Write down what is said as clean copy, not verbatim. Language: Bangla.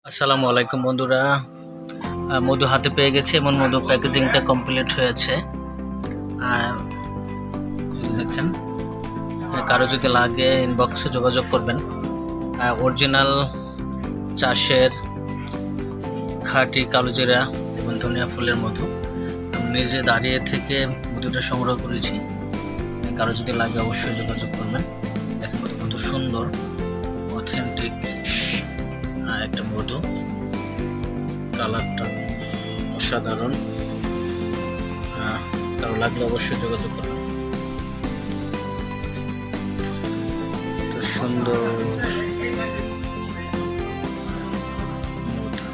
আসসালামু আলাইকুম বন্ধুরা। মধু হাতে পেয়ে গেছি এবং মধু প্যাকেজিংটা কমপ্লিট হয়েছে। দেখেন, কারো যদি লাগে ইনবক্সে যোগাযোগ করবেন। অরিজিনাল চাষের খাঁটি কালোজিরা এবং ধনিয়া ফুলের মধু আমি নিজে দাঁড়িয়ে থেকে মধুটা সংগ্রহ করেছি। কারো যদি লাগে অবশ্যই যোগাযোগ করবেন। দেখেন কত সুন্দর অথেন্টিক একটা মধু, কালারটা অসাধারণ। কারো লাগলে অবশ্যই যোগাযোগ করবেন। তো সুন্দর মধু।